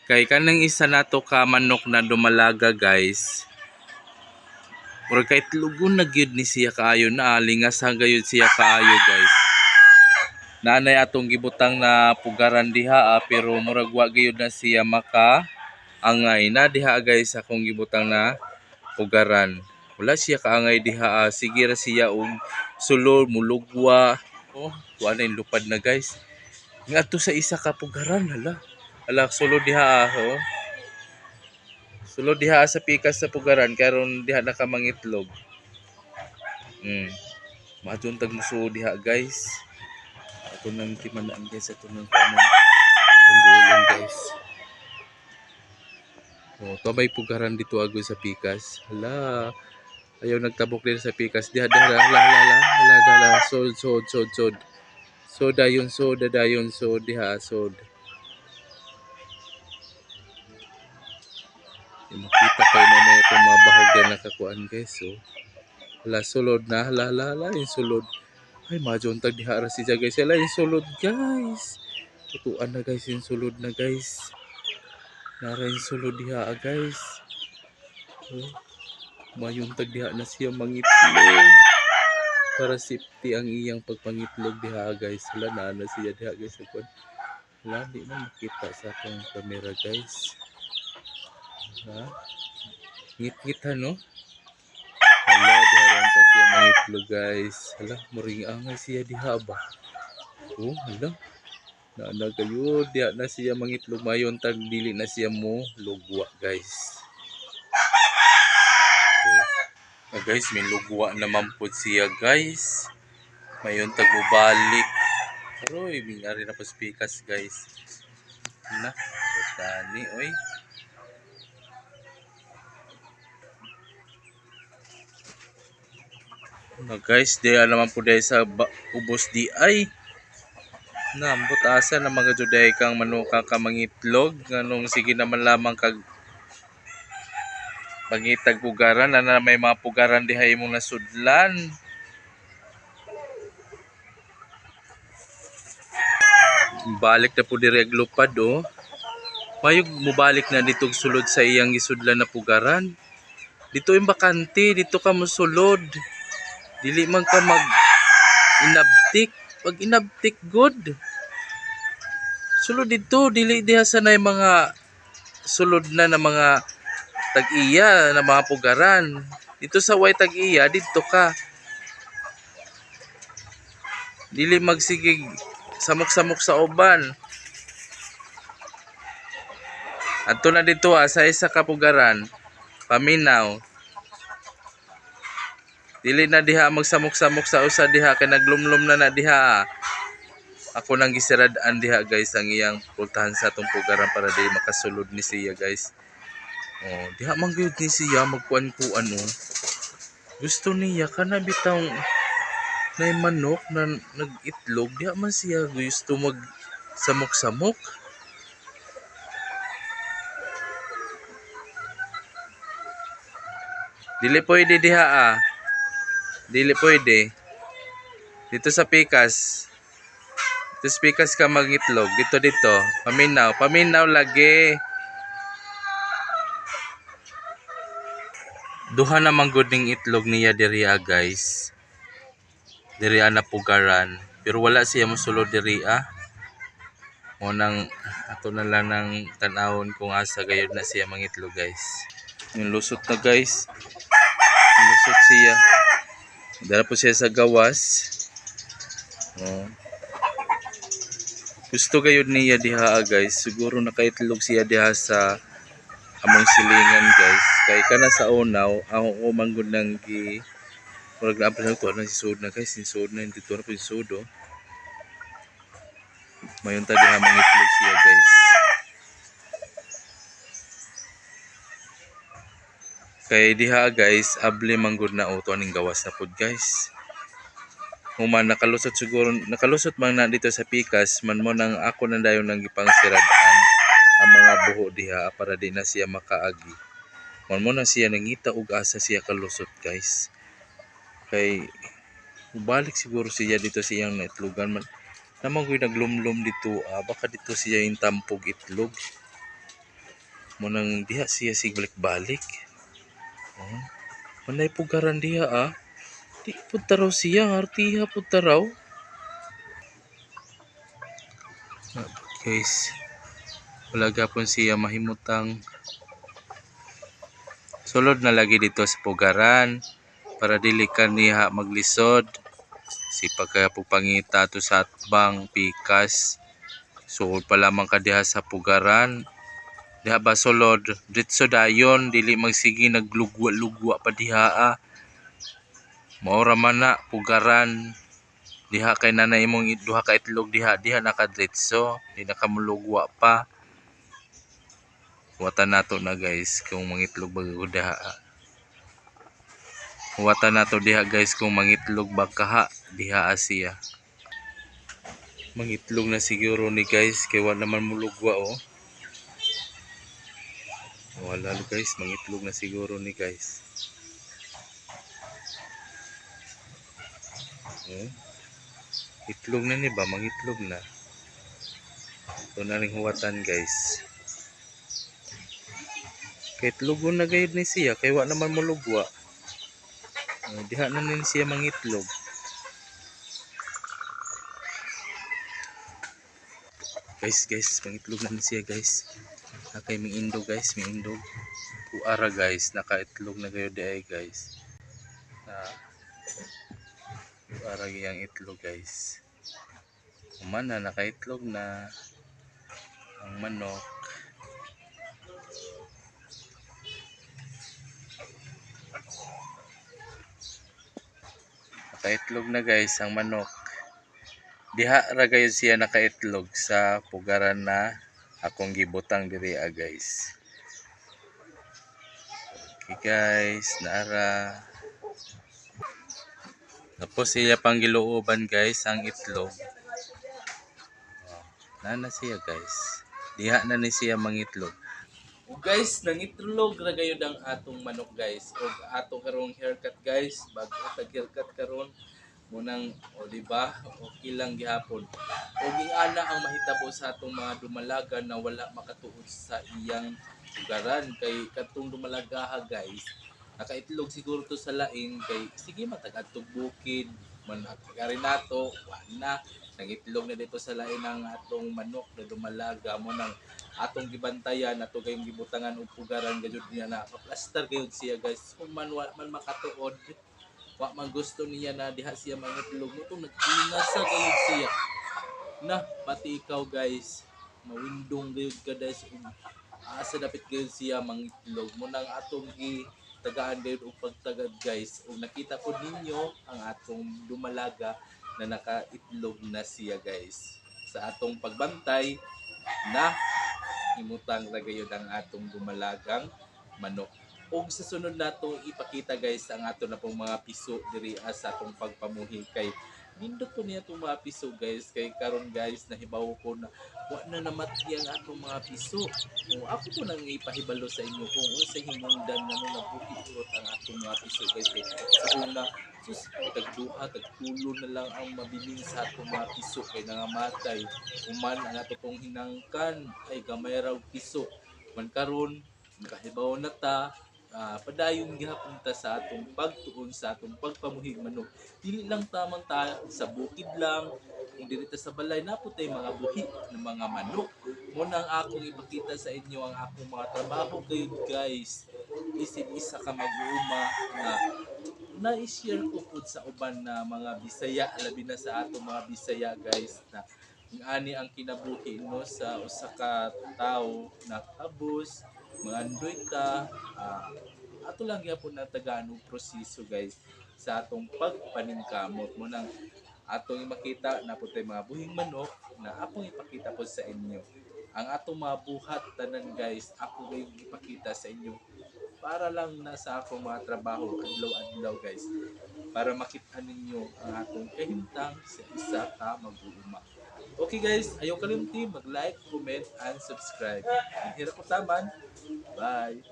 Kay kanang isa nato ka manok na dumalaga guys. Murag kahit lugon na gyud ni siya kaayo na lingas hangayud siya kaayo guys. Nanay atong gibutang na pugaran diha pero murag wa gyud na siya maka angay na diha guys akong gibutang na pugaran. Wala siya kaangay diha sige ra siya og sulod mulugwa. Oh, wala na lupad na guys. Ngadto sa isa ka pugaran hala. Hala sulod diha oh. Sulod diha sa pikas sa pugaran karon diha na ka mangitlog. Madyon tag musuo diha guys. Ako nang timanaan guys ato nang kanon. Tunggulan guys. Oh, tabay pugaran dito agoy sa pikas. Hala. Ayaw nagtabok din sa pikas. Diha hala. Sod. Soda dayon sod diha sod. Makita kayo na itong mga bahog na nakakuan guys. So, hala sulod na. Hala yung sulod. Ay madyon tag diha ra siya guys. Hala yung sulod guys. Tutuan na guys yung sulod na guys. Nara yung sulod diha guys. Oh, mayuntag diha na siya mangitlog. Para safety ang iyang pagpangitlog diha guys. Wala na siya diha guys. Wala di na makita sa akong camera guys. Ha? Ngit-ngit ha no? Hala diha ta siya mangitlog guys. Hala muring angay siya diha ba? Oh hala. Na kayo diha na siya mangitlog mayon tag dili na siya mo lugwa guys. Guys, may lugwa naman po siya guys. Mayon tagubalik. Aroy, mingari na paspikas guys. Na, botani oy. Na guys, di naman po dahil sa ubos di ay. Na, ambot asa na mga juday kang manuka ka mangitlog. Nganong sige naman lamang kag pangitag pugaran na may mga pugaran diha imong nasudlan. Balik na po dire lupad oh. Mayog mubalik na dito sulod sa iyang gisudlan na pugaran. Dito yung bakante, dito ka mosulod. Dili man ka mag inabtik. Pag inabtik good. Sulod dito, dili diha sa nay mga sulod na mga tag-iya na mga pugaran. Dito sa way tag-iya, dito ka. Dili magsigig samok-samok sa uban. Adto na dito sa isa ka pugaran, paminaw. Dili na diha magsamok-samok sa usa diha kay naglumlum na diha. Ako nang gisirad-an diha guys ang iyang pultahan sa atong pugaran para di makasulod ni siya guys. Oh, diha man gyud ni siya magkuan-kuan oh. Gusto niya kana bitaw na manok na nag-itlog, diha man siya gusto mag samok-samok. Dili pwede diha Dili pwede. Dito sa pikas. Dito sa pikas ka mag-itlog. Dito. Paminaw lagi. Duha na manggod ning itlog niya diriya guys. Diriya na pugaran. Pero wala siya mosulod diriya. Munang ato na lang ng tanawon kung asa gayud na siya mangitlog guys. Yung lusot na guys. Lusot siya. Dala po siya sa gawas. Oh. Gusto gayud niya diha guys. Siguro nakaitlog siya diha sa among silingan guys. Kay kana sa unaw, ako manggod nang gi murag na apil to na si sud na guys, si sud na dito na po si sud oh. Mayon ta diha mangitlog siya guys. Kay diha guys, able manggod na auto aning gawas na pod guys. Human nakalusot siguro, nakalusot man na dito sa pikas, man mo nang ako na dayon nang gipang siradan ang mga buho diha para di na siya makaagi. Man mo na siya nangita og asa siya kalusot guys. Kay balik siguro siya dito sa iyang naitlogan man. Naman ko'y naglumlum dito, baka dito siya yung tampog itlog. Mo nang diha siya balik-balik. Oh. Manay pugaran diha ah. Di pud taraw siya, artiha pud taraw. Guys, wala gapon siya mahimutang sulod na lagi dito sa pugaran para dili ka niha maglisod. Sipag kaya po pangita to sa atbang pikas. Suod pa lamang ka diha sa pugaran. Diha ba sulod? Ditso dayon, dili magsigi naglugwa-lugwa pa diha ah. Maura man na pugaran. Diha kay nanay imong duha ka itlog diha nakadritso, di nakamulugwa pa. Watan nato na guys kung mangitlog ba diha. Watan nato diha guys kung mangitlog ba kaha diha siya. Mangitlog na siguro ni guys kay wala naman mulugwa oh. Wala guys, mangitlog na siguro ni guys. Itlog na ni ba? Mangitlog na. Ito na rin huwatan guys. Kay itlogon na gayud ni siya. Kay wa naman mulugwa. Diha na rin siya mangitlog. Guys. Mangitlog na rin siya guys. Kay may indog guys. May indog. Puara guys. Nakaitlog na gayud ay guys. Puara gayang itlog guys. Kumana nakaitlog na ang manok. Nakaitlog na guys ang manok. Diha ra gayud siya nakaitlog sa pugaran na akong gibutang diri guys. Okay guys, naara. Tapos siya pang gilooban guys ang itlog. Nana siya guys. Diha na ni siya mangitlog. O guys, nangitlog ra gayud ang atong manok guys. O ato karong haircut guys, bago tag haircut karon munang o di ba? Okay lang gihapon. O gingana ang mahitabo sa atong mga dumalaga na wala makatuod sa iyang pugaran kay katong dumalagaha guys. Nakaitlog siguro to sa lain kay sige matagadtog bukid man agari nato wa na nangitlog na dito sa lain ang atong manok na dumalaga mo nang atong gibantayan ato gayong gibutangan og pugaran gayud niya na plaster gayud siya guys kung man makatuod wa man gusto niya na diha siya mangitlog mo tong nag-inasa gayud siya na pati ikaw guys mawindong gayud ka guys asa dapit gayud siya mangitlog mo nang atong tagaan gayud og pagtagad guys ug nakita po ninyo ang atong dumalaga na nakaitlog na siya guys sa atong pagbantay na himutang ra gayud ang atong dumalagang manok ug sa sunod nato ipakita guys ang ato na pong mga piso diri sa atong pagpamuhi kay nindot po niya itong mga piso guys kay karon guys nahibaw ko na wa na namatay ang atong mga piso o ako po nang ipahibalo sa inyo kung unsay hinungdan nga mo nabukit ang atong mga piso guys kay sa una sus tagduha tagtulo na lang ang mabilin sa atong mga piso kay nangamatay human ang ato pong hinangkan ay gamay raw piso man karon nakahibaw na ta padayon gihapon ta sa atong pagtuon sa atong pagpamuhig manok dili lang tamang ta sa bukid lang kung diri ta sa balay naputay mga buhi ng mga manok mo nang akong ipakita sa inyo ang akong mga trabaho kayo guys isip isa ka mag-uuma na na-share ko po sa uban na mga Bisaya labi na sa atong mga Bisaya guys na ani ang kinabuhi no sa usa ka tawo na kabus mga andoyta ato lang gyapon na tagaan og proseso guys sa atong pagpaningkamot mo nang atong makita na putay mga buhing manok na akong ipakita po sa inyo ang atong mga buhat tanan guys ako gayong ipakita sa inyo para lang na sa akong mga trabaho adlaw-adlaw guys para makita ninyo ang atong kahimtang sa isa ka mag-uuma. Okay guys, ayaw kalimti mag-like, comment, and subscribe. Ang hirap utaman. Bye!